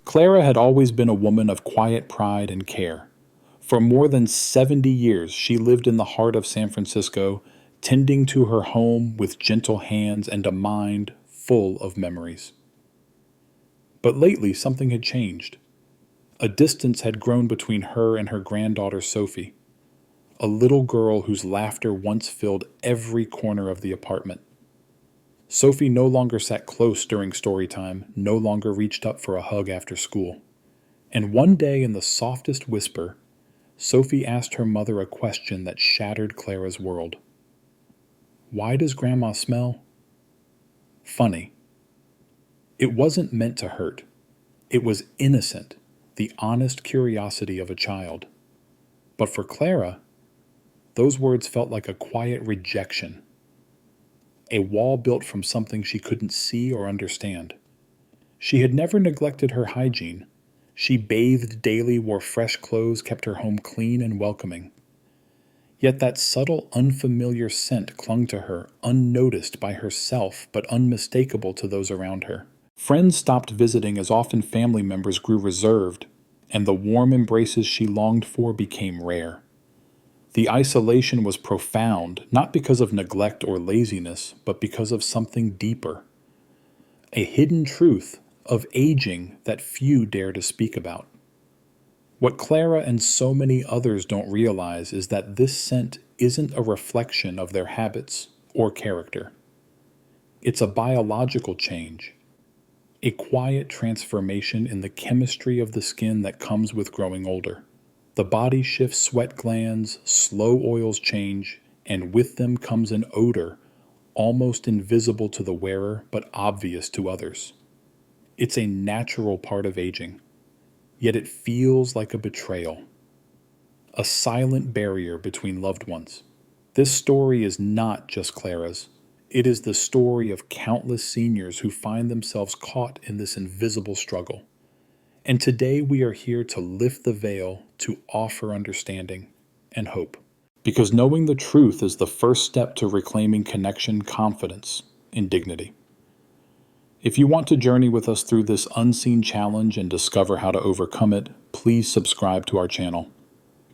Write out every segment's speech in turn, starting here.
Clara had always been a woman of quiet pride and care. For more than 70 years, she lived in the heart of San Francisco, tending to her home with gentle hands and a mind full of memories. But lately, something had changed. A distance had grown between her and her granddaughter Sophie, a little girl whose laughter once filled every corner of the apartment. Sophie no longer sat close during story time, no longer reached up for a hug after school. And one day, in the softest whisper, Sophie asked her mother a question that shattered Clara's world. "Why does Grandma smell funny?" It wasn't meant to hurt. It was innocent, the honest curiosity of a child. But for Clara, those words felt like a quiet rejection, a wall built from something she couldn't see or understand. She had never neglected her hygiene. She bathed daily, wore fresh clothes, kept her home clean and welcoming. Yet that subtle, unfamiliar scent clung to her, unnoticed by herself but unmistakable to those around her. Friends stopped visiting as often family members grew reserved, and the warm embraces she longed for became rare. The isolation was profound, not because of neglect or laziness, but because of something deeper. A hidden truth of aging that few dare to speak about. What Clara and so many others don't realize is that this scent isn't a reflection of their habits or character. It's a biological change, a quiet transformation in the chemistry of the skin that comes with growing older. The body shifts sweat glands, slow oils change, and with them comes an odor almost invisible to the wearer but obvious to others. It's a natural part of aging, yet it feels like a betrayal, a silent barrier between loved ones. This story is not just Clara's. It is the story of countless seniors who find themselves caught in this invisible struggle. And today we are here to lift the veil, to offer understanding and hope. Because knowing the truth is the first step to reclaiming connection, confidence, and dignity. If you want to journey with us through this unseen challenge and discover how to overcome it, please subscribe to our channel.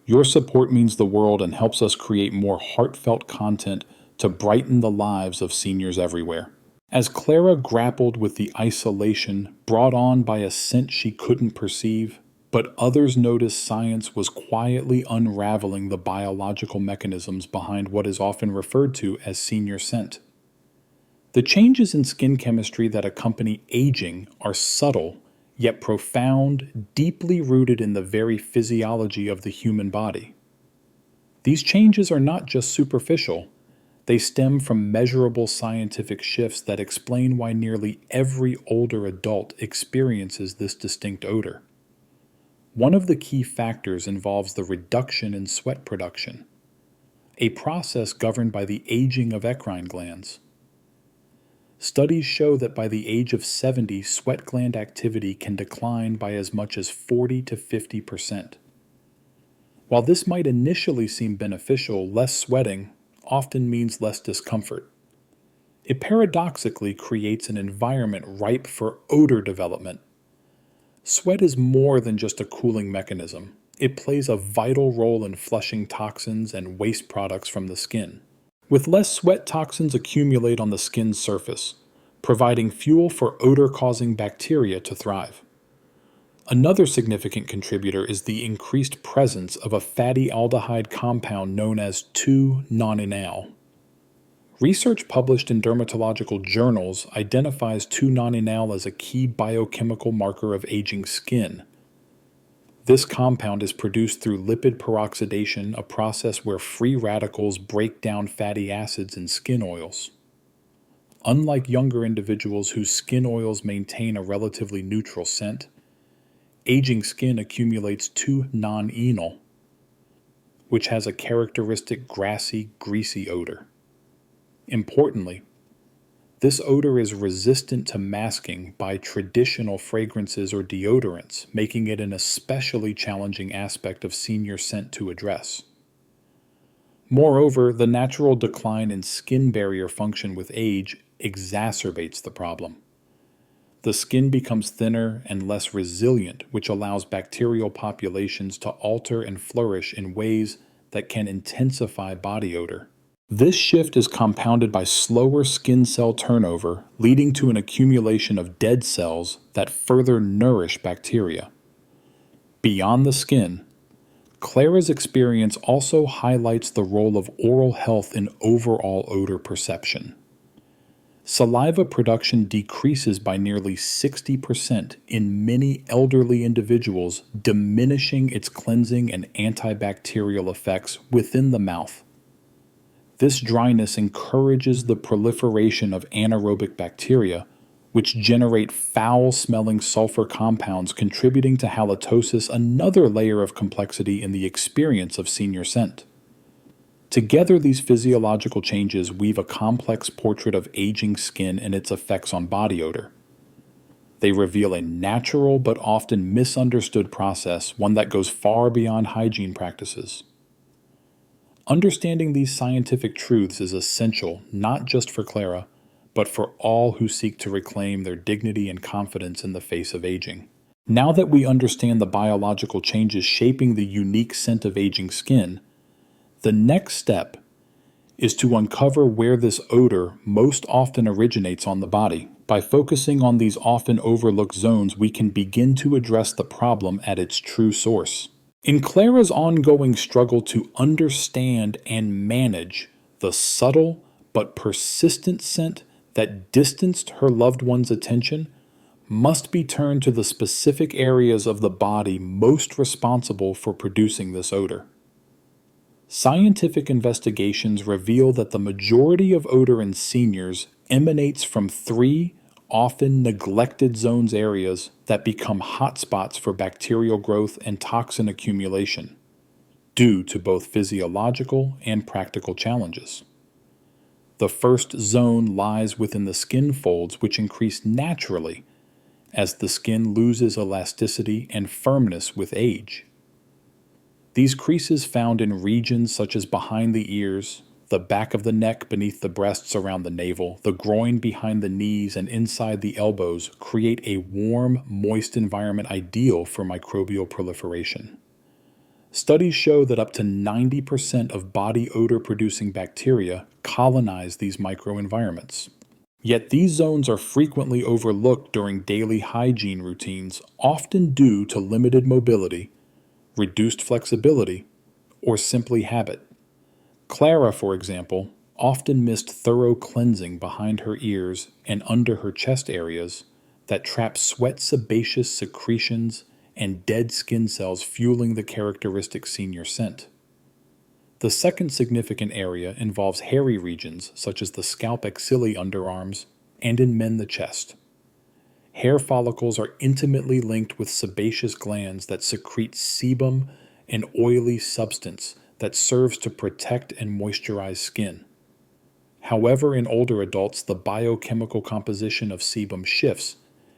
Your support means the world and helps us create more heartfelt content to brighten the lives of seniors everywhere. As Clara grappled with the isolation brought on by a scent she couldn't perceive, but others noticed science was quietly unraveling the biological mechanisms behind what is often referred to as senior scent. The changes in skin chemistry that accompany aging are subtle, yet profound, deeply rooted in the very physiology of the human body. These changes are not just superficial. They stem from measurable scientific shifts that explain why nearly every older adult experiences this distinct odor. One of the key factors involves the reduction in sweat production, a process governed by the aging of eccrine glands. Studies show that by the age of 70, sweat gland activity can decline by as much as 40 to 50%. While this might initially seem beneficial, less sweating often means less discomfort. It paradoxically creates an environment ripe for odor development. Sweat is more than just a cooling mechanism. It plays a vital role in flushing toxins and waste products from the skin. With less sweat, toxins accumulate on the skin's surface, providing fuel for odor-causing bacteria to thrive. Another significant contributor is the increased presence of a fatty aldehyde compound known as 2-nonenal. Research published in dermatological journals identifies 2-nonenal as a key biochemical marker of aging skin. This compound is produced through lipid peroxidation, a process where free radicals break down fatty acids in skin oils. Unlike younger individuals whose skin oils maintain a relatively neutral scent, aging skin accumulates 2-nonenal, which has a characteristic grassy, greasy odor. Importantly, this odor is resistant to masking by traditional fragrances or deodorants, making it an especially challenging aspect of senior scent to address. Moreover, the natural decline in skin barrier function with age exacerbates the problem. the skin becomes thinner and less resilient, which allows bacterial populations to alter and flourish in ways that can intensify body odor. This shift is compounded by slower skin cell turnover, leading to an accumulation of dead cells that further nourish bacteria. Beyond the skin, Clara's experience also highlights the role of oral health in overall odor perception. Saliva production decreases by nearly 60% in many elderly individuals, diminishing its cleansing and antibacterial effects within the mouth. This dryness encourages the proliferation of anaerobic bacteria, which generate foul-smelling sulfur compounds, contributing to halitosis, another layer of complexity in the experience of senior scent. Together, these physiological changes weave a complex portrait of aging skin and its effects on body odor. They reveal a natural but often misunderstood process, one that goes far beyond hygiene practices. Understanding these scientific truths is essential not just for Clara, but for all who seek to reclaim their dignity and confidence in the face of aging. Now that we understand the biological changes shaping the unique scent of aging skin, the next step is to uncover where this odor most often originates on the body. By focusing on these often overlooked zones, we can begin to address the problem at its true source. In Clara's ongoing struggle to understand and manage the subtle but persistent scent that distanced her loved one's attention, must be turned to the specific areas of the body most responsible for producing this odor. Scientific investigations reveal that the majority of odor in seniors emanates from three often neglected zones areas that become hotspots for bacterial growth and toxin accumulation, due to both physiological and practical challenges. The first zone lies within the skin folds, which increase naturally as the skin loses elasticity and firmness with age. These creases found in regions such as behind the ears, the back of the neck beneath the breasts around the navel, the groin behind the knees, and inside the elbows create a warm, moist environment ideal for microbial proliferation. Studies show that up to 90% of body odor-producing bacteria colonize these microenvironments. Yet these zones are frequently overlooked during daily hygiene routines, often due to limited mobility, reduced flexibility, or simply habit. Clara, for example, often missed thorough cleansing behind her ears and under her chest areas that trap sweat sebaceous secretions and dead skin cells, fueling the characteristic senior scent. The second significant area involves hairy regions such as the scalp, axillae, underarms, and in men the chest. Hair follicles are intimately linked with sebaceous glands that secrete sebum, an oily substance that serves to protect and moisturize skin. However, in older adults, the biochemical composition of sebum shifts,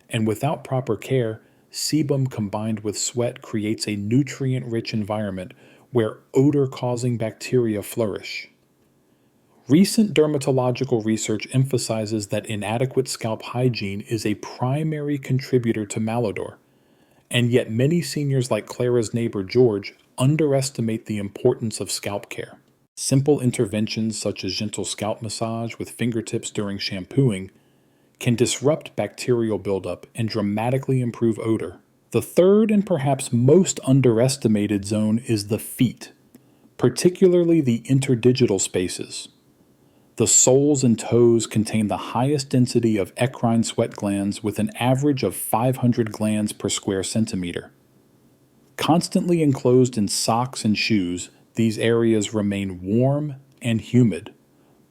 and without proper care, sebum combined with sweat creates a nutrient-rich environment where odor-causing bacteria flourish. Recent dermatological research emphasizes that inadequate scalp hygiene is a primary contributor to malodor, and yet many seniors like Clara's neighbor George underestimate the importance of scalp care. Simple interventions such as gentle scalp massage with fingertips during shampooing can disrupt bacterial buildup and dramatically improve odor. The third and perhaps most underestimated zone is the feet, particularly the interdigital spaces. The soles and toes contain the highest density of eccrine sweat glands with an average of 500 glands per square centimeter. Constantly enclosed in socks and shoes, these areas remain warm and humid,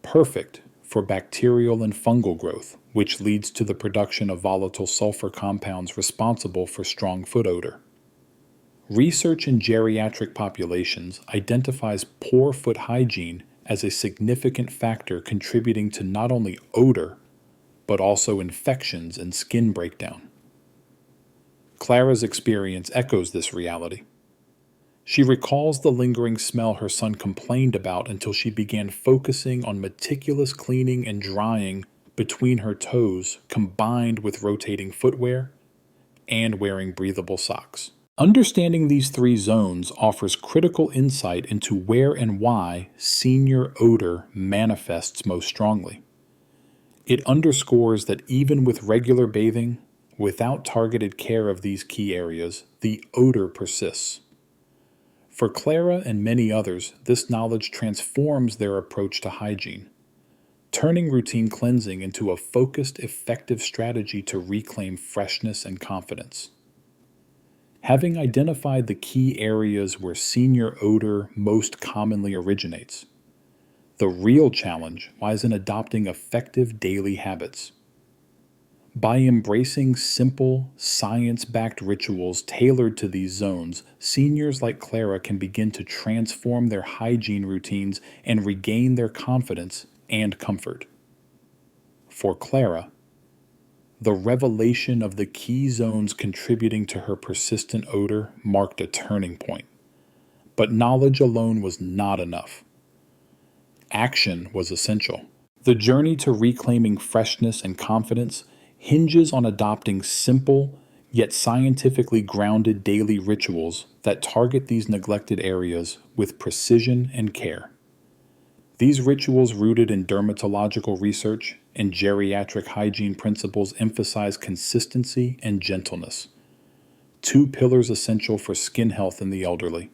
perfect for bacterial and fungal growth, which leads to the production of volatile sulfur compounds responsible for strong foot odor. Research in geriatric populations identifies poor foot hygiene as a significant factor contributing to not only odor, but also infections and skin breakdown. Clara's experience echoes this reality. She recalls the lingering smell her son complained about until she began focusing on meticulous cleaning and drying between her toes, combined with rotating footwear and wearing breathable socks. Understanding these three zones offers critical insight into where and why senior odor manifests most strongly. It underscores that even with regular bathing, without targeted care of these key areas, the odor persists. For Clara and many others, this knowledge transforms their approach to hygiene, turning routine cleansing into a focused, effective strategy to reclaim freshness and confidence. Having identified the key areas where senior odor most commonly originates, the real challenge lies in adopting effective daily habits. By embracing simple, science-backed rituals tailored to these zones, seniors like Clara can begin to transform their hygiene routines and regain their confidence and comfort. For Clara, the revelation of the key zones contributing to her persistent odor marked a turning point. But knowledge alone was not enough. Action was essential. The journey to reclaiming freshness and confidence hinges on adopting simple, yet scientifically grounded daily rituals that target these neglected areas with precision and care. These rituals, rooted in dermatological research and geriatric hygiene principles, emphasize consistency and gentleness, two pillars essential for skin health in the elderly.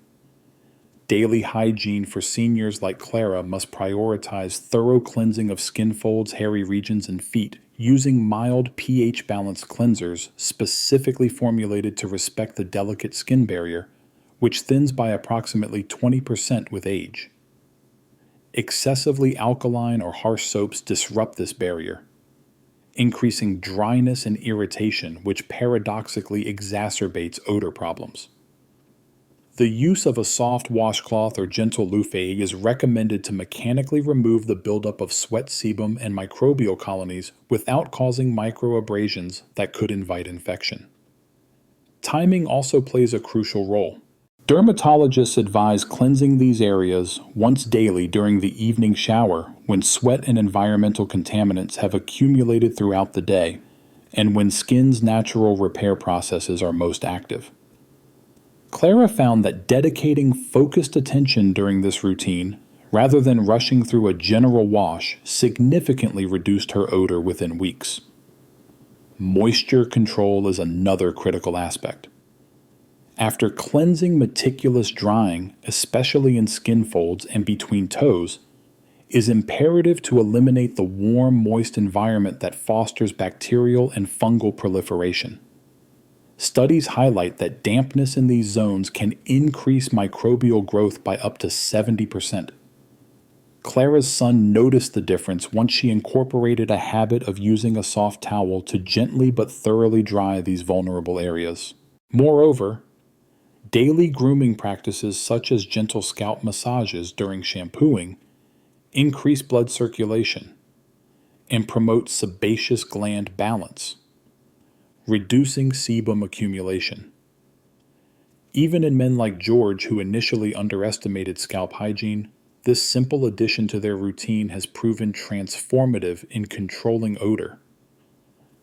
Daily hygiene for seniors like Clara must prioritize thorough cleansing of skin folds, hairy regions, and feet, using mild pH-balanced cleansers specifically formulated to respect the delicate skin barrier, which thins by approximately 20% with age. Excessively alkaline or harsh soaps disrupt this barrier, increasing dryness and irritation, which paradoxically exacerbates odor problems. The use of a soft washcloth or gentle loofah is recommended to mechanically remove the buildup of sweat sebum and microbial colonies without causing microabrasions that could invite infection. Timing also plays a crucial role. Dermatologists advise cleansing these areas once daily during the evening shower when sweat and environmental contaminants have accumulated throughout the day and when skin's natural repair processes are most active. Clara found that dedicating focused attention during this routine, rather than rushing through a general wash, significantly reduced her odor within weeks. Moisture control is another critical aspect. After cleansing, meticulous drying, especially in skin folds and between toes, is imperative to eliminate the warm, moist environment that fosters bacterial and fungal proliferation. Studies highlight that dampness in these zones can increase microbial growth by up to 70%. Clara's son noticed the difference once she incorporated a habit of using a soft towel to gently but thoroughly dry these vulnerable areas. Moreover, daily grooming practices such as gentle scalp massages during shampooing increase blood circulation and promote sebaceous gland balance, reducing sebum accumulation. Even in men like George, who initially underestimated scalp hygiene, this simple addition to their routine has proven transformative in controlling odor.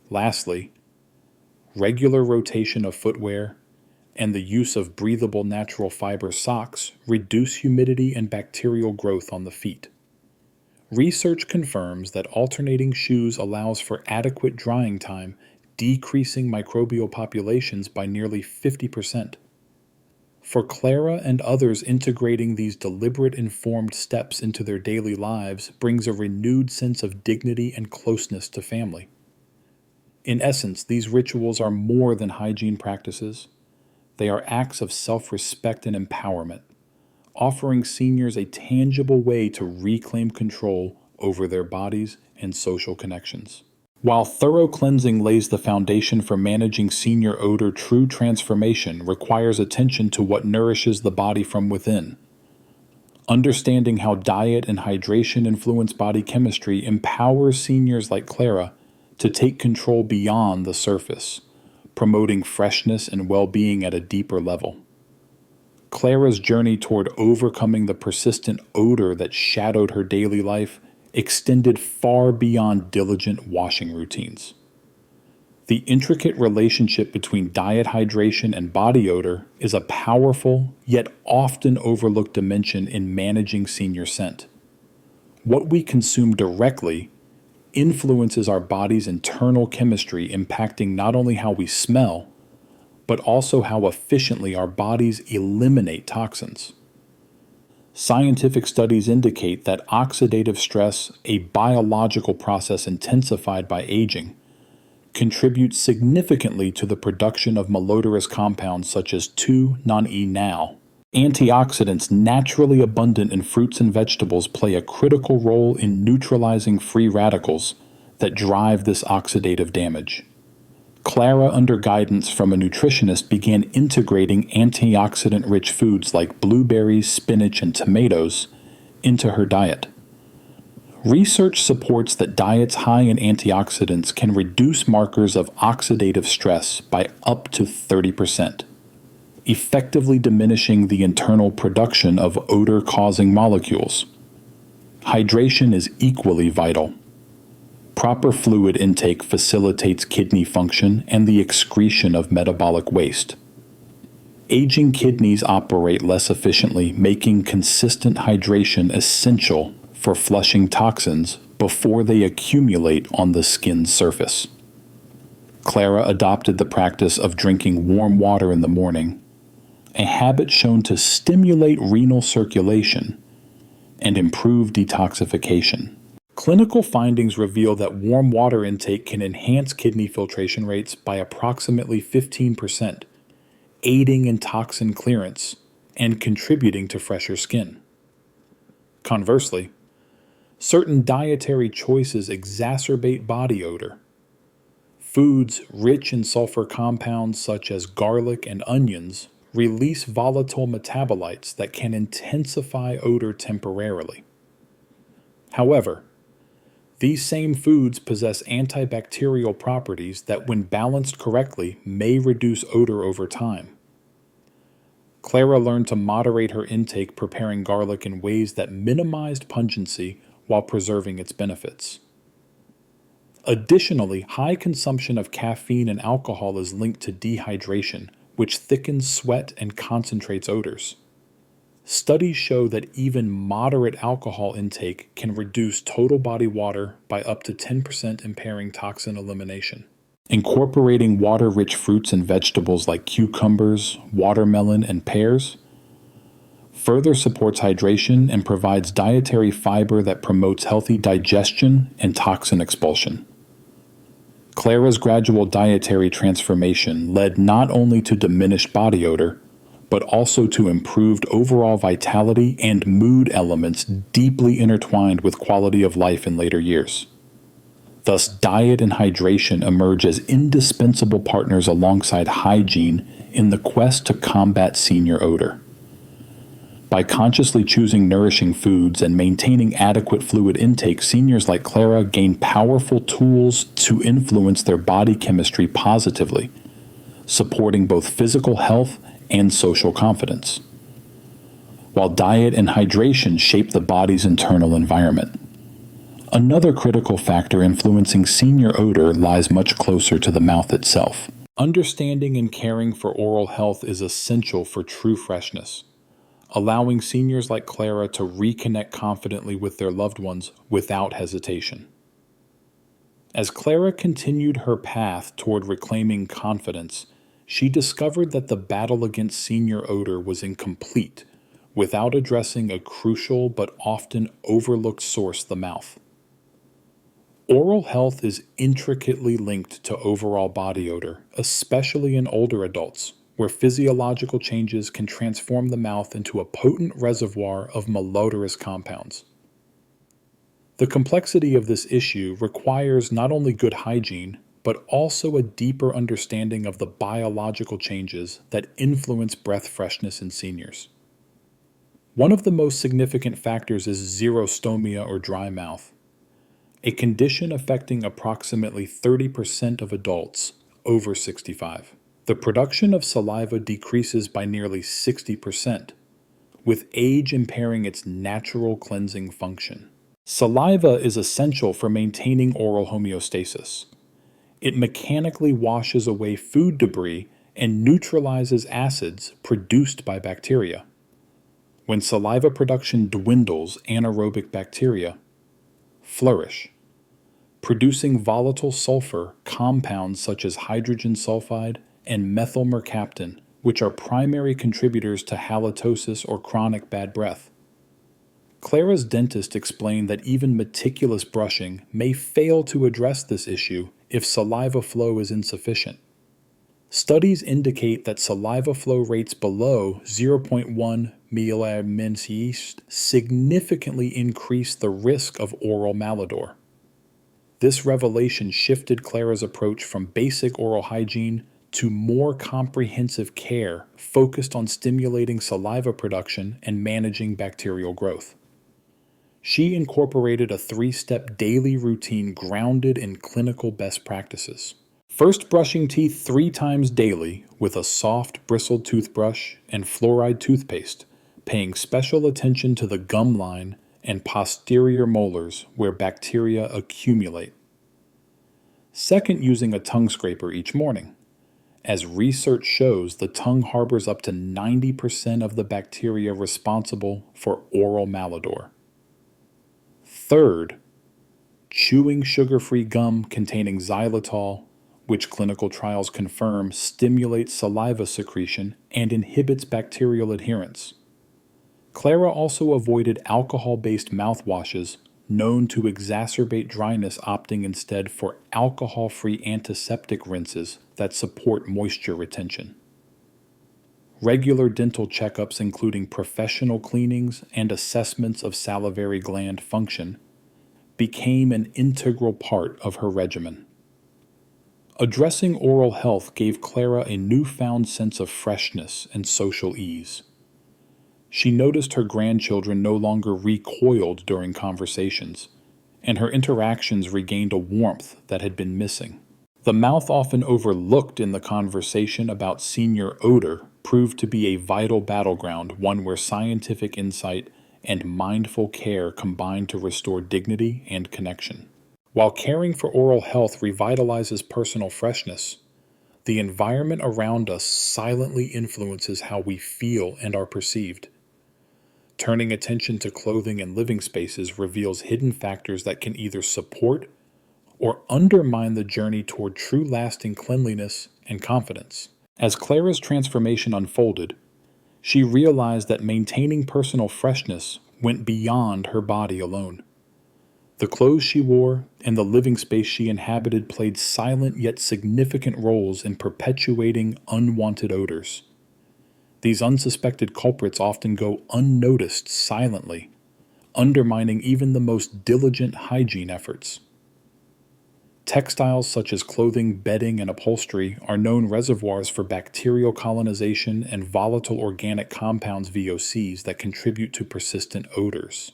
Lastly, regular rotation of footwear and the use of breathable natural fiber socks reduce humidity and bacterial growth on the feet. Research confirms that alternating shoes allows for adequate drying time, decreasing microbial populations by nearly 50%. For Clara and others, integrating these deliberate, informed steps into their daily lives brings a renewed sense of dignity and closeness to family. In essence, these rituals are more than hygiene practices. They are acts of self-respect and empowerment, offering seniors a tangible way to reclaim control over their bodies and social connections. While thorough cleansing lays the foundation for managing senior odor, true transformation requires attention to what nourishes the body from within. Understanding how diet and hydration influence body chemistry empowers seniors like Clara to take control beyond the surface, promoting freshness and well-being at a deeper level. Clara's journey toward overcoming the persistent odor that shadowed her daily life extended far beyond diligent washing routines. The intricate relationship between diet hydration and body odor is a powerful, yet often overlooked dimension in managing senior scent. What we consume directly influences our body's internal chemistry, impacting not only how we smell, but also how efficiently our bodies eliminate toxins. Scientific studies indicate that oxidative stress, a biological process intensified by aging, contributes significantly to the production of malodorous compounds such as 2,9-enal. Antioxidants naturally abundant in fruits and vegetables play a critical role in neutralizing free radicals that drive this oxidative damage. Clara, under guidance from a nutritionist, began integrating antioxidant-rich foods like blueberries, spinach, and tomatoes into her diet. Research supports that diets high in antioxidants can reduce markers of oxidative stress by up to 30%, effectively diminishing the internal production of odor-causing molecules. Hydration is equally vital. Proper fluid intake facilitates kidney function and the excretion of metabolic waste. Aging kidneys operate less efficiently, making consistent hydration essential for flushing toxins before they accumulate on the skin's surface. Clara adopted the practice of drinking warm water in the morning, a habit shown to stimulate renal circulation and improve detoxification. Clinical findings reveal that warm water intake can enhance kidney filtration rates by approximately 15%, aiding in toxin clearance and contributing to fresher skin. Conversely, certain dietary choices exacerbate body odor. Foods rich in sulfur compounds such as garlic and onions release volatile metabolites that can intensify odor temporarily. However, these same foods possess antibacterial properties that, when balanced correctly, may reduce odor over time. Clara learned to moderate her intake, preparing garlic in ways that minimized pungency while preserving its benefits. Additionally, high consumption of caffeine and alcohol is linked to dehydration, which thickens sweat and concentrates odors. Studies show that even moderate alcohol intake can reduce total body water by up to 10%, impairing toxin elimination. Incorporating water-rich fruits and vegetables like cucumbers, watermelon, and pears further supports hydration and provides dietary fiber that promotes healthy digestion and toxin expulsion. Clara's gradual dietary transformation led not only to diminished body odor, but also to improved overall vitality and mood, elements deeply intertwined with quality of life in later years. Thus, diet and hydration emerge as indispensable partners alongside hygiene in the quest to combat senior odor. By consciously choosing nourishing foods and maintaining adequate fluid intake, seniors like Clara gain powerful tools to influence their body chemistry positively, supporting both physical health and social confidence, while diet and hydration shape the body's internal environment. Another critical factor influencing senior odor lies much closer to the mouth itself. Understanding and caring for oral health is essential for true freshness, allowing seniors like Clara to reconnect confidently with their loved ones without hesitation. As Clara continued her path toward reclaiming confidence, she discovered that the battle against senior odor was incomplete without addressing a crucial but often overlooked source, the mouth. Oral health is intricately linked to overall body odor, especially in older adults, where physiological changes can transform the mouth into a potent reservoir of malodorous compounds. The complexity of this issue requires not only good hygiene, but also a deeper understanding of the biological changes that influence breath freshness in seniors. One of the most significant factors is xerostomia, or dry mouth, a condition affecting approximately 30% of adults over 65. The production of saliva decreases by nearly 60%, with age impairing its natural cleansing function. Saliva is essential for maintaining oral homeostasis. It mechanically washes away food debris and neutralizes acids produced by bacteria. When saliva production dwindles, anaerobic bacteria flourish, producing volatile sulfur compounds such as hydrogen sulfide and methyl mercaptan, which are primary contributors to halitosis or chronic bad breath. Clara's dentist explained that even meticulous brushing may fail to address this issue if saliva flow is insufficient. Studies indicate that saliva flow rates below 0.1 milliliter significantly increase the risk of oral malodor. This revelation shifted Clara's approach from basic oral hygiene to more comprehensive care focused on stimulating saliva production and managing bacterial growth. She incorporated a 3-step daily routine grounded in clinical best practices. First, brushing teeth 3 times daily with a soft, bristled toothbrush and fluoride toothpaste, paying special attention to the gum line and posterior molars where bacteria accumulate. Second, using a tongue scraper each morning. As research shows, the tongue harbors up to 90% of the bacteria responsible for oral malodor. Third, chewing sugar-free gum containing xylitol, which clinical trials confirm stimulates saliva secretion and inhibits bacterial adherence. Clara also avoided alcohol-based mouthwashes known to exacerbate dryness, opting instead for alcohol-free antiseptic rinses that support moisture retention. Regular dental checkups, including professional cleanings and assessments of salivary gland function, became an integral part of her regimen. Addressing oral health gave Clara a newfound sense of freshness and social ease. She noticed her grandchildren no longer recoiled during conversations, and her interactions regained a warmth that had been missing. The mouth often overlooked in the conversation about senior Odor proved to be a vital battleground, one where scientific insight and mindful care combined to restore dignity and connection. While caring for oral health revitalizes personal freshness, the environment around us silently influences how we feel and are perceived. Turning attention to clothing and living spaces reveals hidden factors that can either support or undermine the journey toward true lasting cleanliness and confidence. As Clara's transformation unfolded, she realized that maintaining personal freshness went beyond her body alone. The clothes she wore and the living space she inhabited played silent yet significant roles in perpetuating unwanted odors. These unsuspected culprits often go unnoticed silently, undermining even the most diligent hygiene efforts. Textiles such as clothing, bedding, and upholstery are known reservoirs for bacterial colonization and volatile organic compounds (VOCs) that contribute to persistent odors.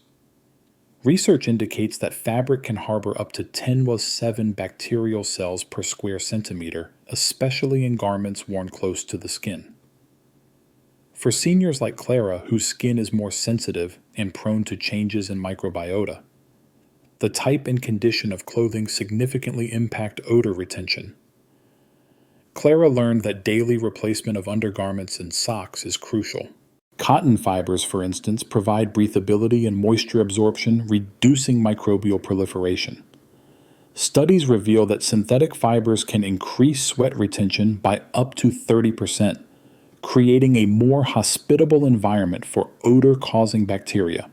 Research indicates that fabric can harbor up to 10^7 bacterial cells per square centimeter, especially in garments worn close to the skin. For seniors like Clara, whose skin is more sensitive and prone to changes in microbiota, the type and condition of clothing significantly impact odor retention. Clara learned that daily replacement of undergarments and socks is crucial. Cotton fibers, for instance, provide breathability and moisture absorption, reducing microbial proliferation. Studies reveal that synthetic fibers can increase sweat retention by up to 30%, creating a more hospitable environment for odor-causing bacteria.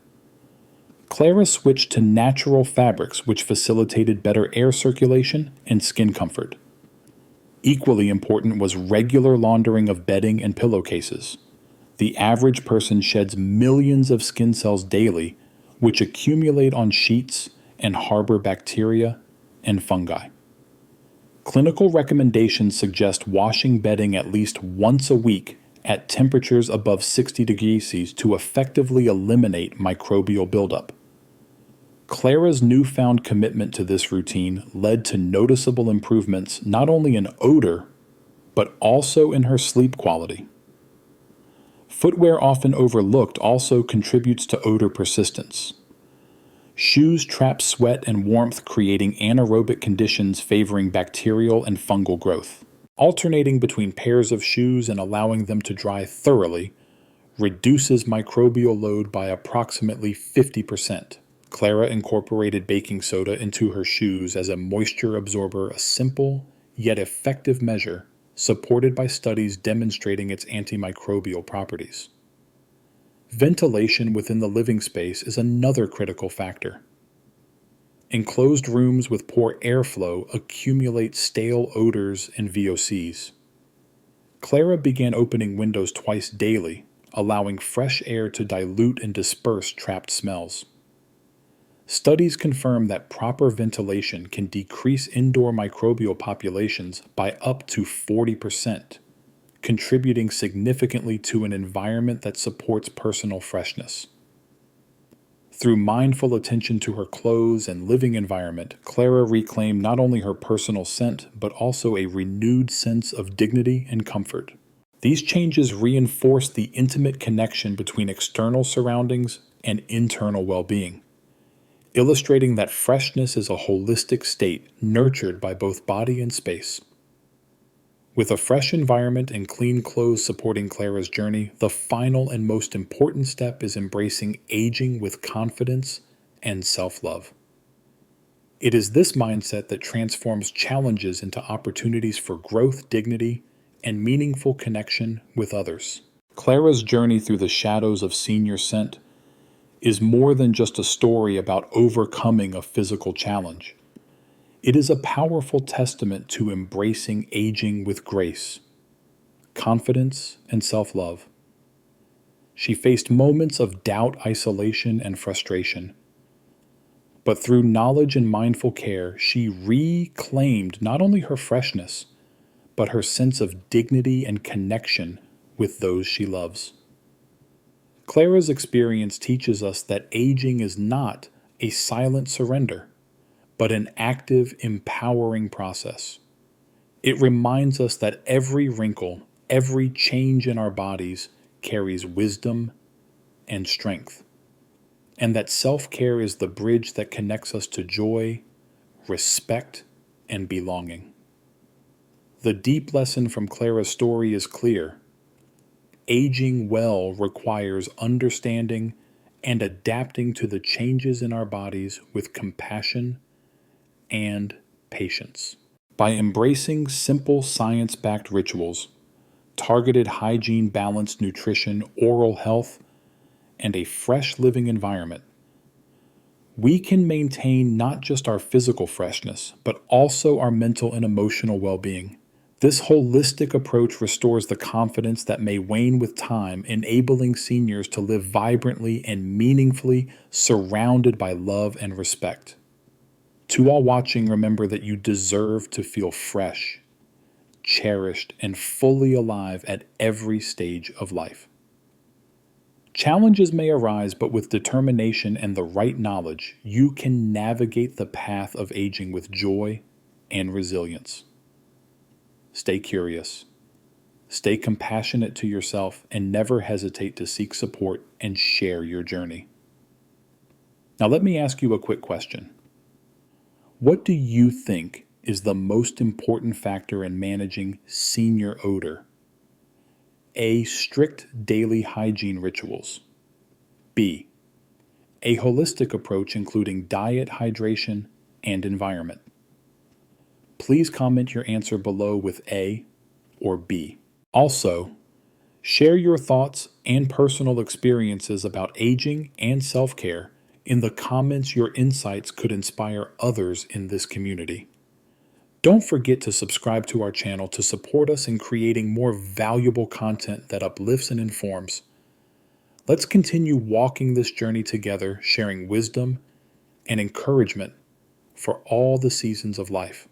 Clara switched to natural fabrics, which facilitated better air circulation and skin comfort. Equally important was regular laundering of bedding and pillowcases. The average person sheds millions of skin cells daily, which accumulate on sheets and harbor bacteria and fungi. Clinical recommendations suggest washing bedding at least once a week at temperatures above 60 degrees C to effectively eliminate microbial buildup. Clara's newfound commitment to this routine led to noticeable improvements not only in odor, but also in her sleep quality. Footwear, often overlooked, also contributes to odor persistence. Shoes trap sweat and warmth, creating anaerobic conditions favoring bacterial and fungal growth. Alternating between pairs of shoes and allowing them to dry thoroughly reduces microbial load by approximately 50%. Clara incorporated baking soda into her shoes as a moisture absorber, a simple yet effective measure supported by studies demonstrating its antimicrobial properties. Ventilation within the living space is another critical factor. Enclosed rooms with poor airflow accumulate stale odors and VOCs. Clara began opening windows twice daily, allowing fresh air to dilute and disperse trapped smells. Studies confirm that proper ventilation can decrease indoor microbial populations by up to 40%, contributing significantly to an environment that supports personal freshness. Through mindful attention to her clothes and living environment, Clara reclaimed not only her personal scent, but also a renewed sense of dignity and comfort. These changes reinforce the intimate connection between external surroundings and internal well-being, illustrating that freshness is a holistic state nurtured by both body and space. With a fresh environment and clean clothes supporting Clara's journey, the final and most important step is embracing aging with confidence and self-love. It is this mindset that transforms challenges into opportunities for growth, dignity, and meaningful connection with others. Clara's journey through the shadows of senior scent is more than just a story about overcoming a physical challenge. It is a powerful testament to embracing aging with grace, confidence, and self-love. She faced moments of doubt, isolation, and frustration. But through knowledge and mindful care, she reclaimed not only her freshness, but her sense of dignity and connection with those she loves. Clara's experience teaches us that aging is not a silent surrender, but an active, empowering process. It reminds us that every wrinkle, every change in our bodies carries wisdom and strength, and that self-care is the bridge that connects us to joy, respect, and belonging. The deep lesson from Clara's story is clear. Aging well requires understanding and adapting to the changes in our bodies with compassion and patience. By embracing simple science-backed rituals, targeted hygiene, balanced nutrition, oral health, and a fresh living environment, we can maintain not just our physical freshness, but also our mental and emotional well-being. This holistic approach restores the confidence that may wane with time, enabling seniors to live vibrantly and meaningfully, surrounded by love and respect. To all watching, remember that you deserve to feel fresh, cherished, and fully alive at every stage of life. Challenges may arise, but with determination and the right knowledge, you can navigate the path of aging with joy and resilience. Stay curious, stay compassionate to yourself, and never hesitate to seek support and share your journey. Now, let me ask you a quick question. What do you think is the most important factor in managing senior odor? A. Strict daily hygiene rituals. B. A holistic approach including diet, hydration, and environment. Please comment your answer below with A or B. Also, share your thoughts and personal experiences about aging and self-care in the comments. Your insights could inspire others in this community. Don't forget to subscribe to our channel to support us in creating more valuable content that uplifts and informs. Let's continue walking this journey together, sharing wisdom and encouragement for all the seasons of life.